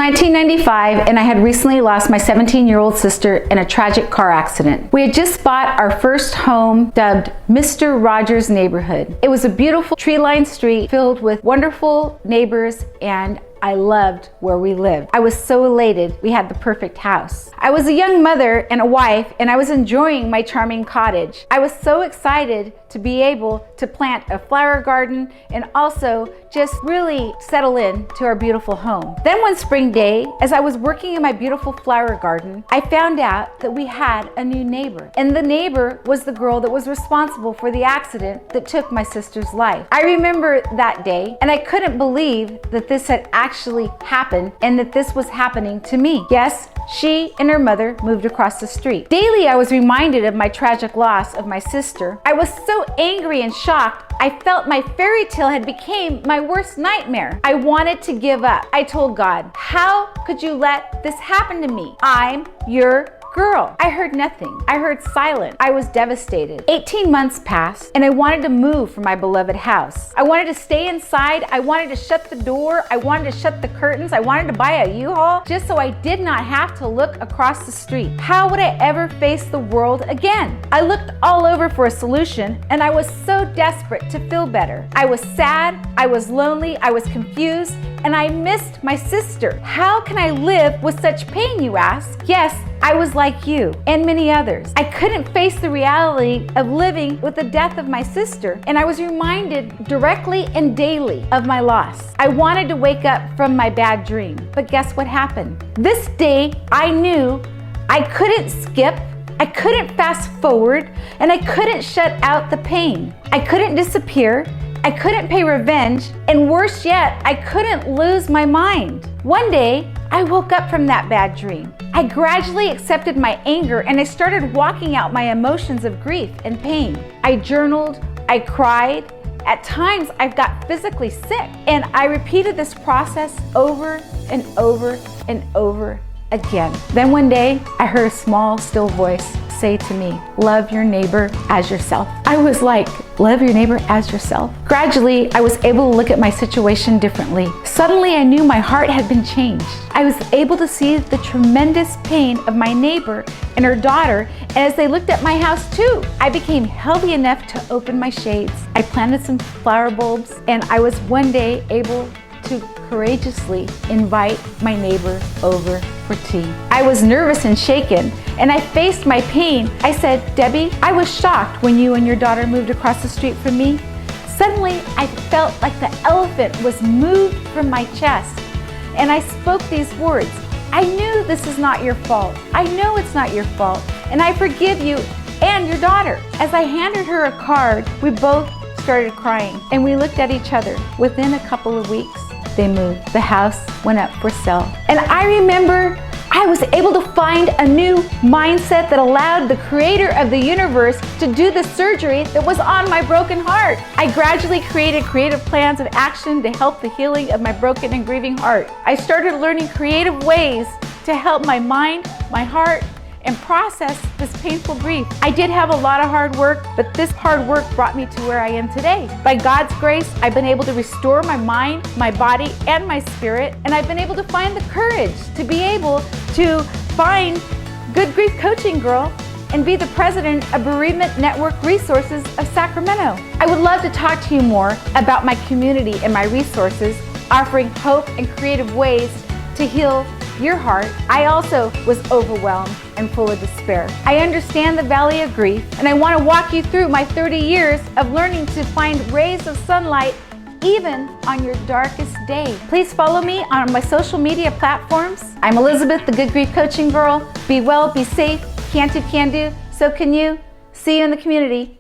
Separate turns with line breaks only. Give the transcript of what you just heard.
1995, and I had recently lost my 17-year-old sister in a tragic car accident. We had just bought our first home, dubbed Mr. Rogers Neighborhood. It was a beautiful tree-lined street filled with wonderful neighbors, and I loved where we lived. I was so elated we had the perfect house. I was a young mother and a wife, and I was enjoying my charming cottage. I was so excited to be able to plant a flower garden and also just really settle in to our beautiful home. Then one spring day, as I was working in my beautiful flower garden, I found out that we had a new neighbor. And the neighbor was the girl that was responsible for the accident that took my sister's life. I remember that day, and I couldn't believe that this had actually happened and that this was happening to me. Yes, she and her mother moved across the street. Daily, I was reminded of my tragic loss of my sister. I was so angry and shocked, I felt my fairy tale had become my worst nightmare. I wanted to give up. I told God, how could you let this happen to me? I'm your girl. I heard nothing. I heard silence. I was devastated. 18 months passed, and I wanted to move from my beloved house. I wanted to stay inside. I wanted to shut the door. I wanted to shut the curtains. I wanted to buy a U-Haul just so I did not have to look across the street. How would I ever face the world again? I looked all over for a solution, and I was so desperate to feel better. I was sad. I was lonely. I was confused, and I missed my sister. How can I live with such pain, you ask? Yes, I was like you and many others. I couldn't face the reality of living with the death of my sister, and I was reminded directly and daily of my loss. I wanted to wake up from my bad dream, but guess what happened? This day, I knew I couldn't skip, I couldn't fast forward, and I couldn't shut out the pain. I couldn't disappear. I couldn't pay revenge, and worse yet, I couldn't lose my mind. One day, I woke up from that bad dream. I gradually accepted my anger, and I started walking out my emotions of grief and pain. I journaled, I cried. At times, I got physically sick, and I repeated this process over and over and over again. Then one day, I heard a small, still voice say to me, love your neighbor as yourself. I was like, love your neighbor as yourself? Gradually, I was able to look at my situation differently. Suddenly, I knew my heart had been changed. I was able to see the tremendous pain of my neighbor and her daughter, and as they looked at my house too, I became healthy enough to open my shades. I planted some flower bulbs, and I was one day able to courageously invite my neighbor over for tea. I was nervous and shaken, and I faced my pain. I said, Debbie, I was shocked when you and your daughter moved across the street from me. Suddenly, I felt like the elephant was moved from my chest, and I spoke these words. I knew this is not your fault. I know it's not your fault, and I forgive you and your daughter. As I handed her a card, we both started crying, and we looked at each other. Within a couple of weeks, they moved. The house went up for sale. And I remember I was able to find a new mindset that allowed the creator of the universe to do the surgery that was on my broken heart. I gradually created creative plans of action to help the healing of my broken and grieving heart. I started learning creative ways to help my mind, my heart, and process this painful grief. I did have a lot of hard work, but this hard work brought me to where I am today. By God's grace, I've been able to restore my mind, my body, and my spirit, and I've been able to find the courage to be able to find Good Grief Coaching Girl and be the president of Bereavement Network Resources of Sacramento. I would love to talk to you more about my community and my resources, offering hope and creative ways to heal your heart. I also was overwhelmed and full of despair. I understand the valley of grief, and I want to walk you through my 30 years of learning to find rays of sunlight even on your darkest day. Please follow me on my social media platforms. I'm Elizabeth, the Good Grief Coaching Girl. Be well, be safe, can do, so can you. See you in the community.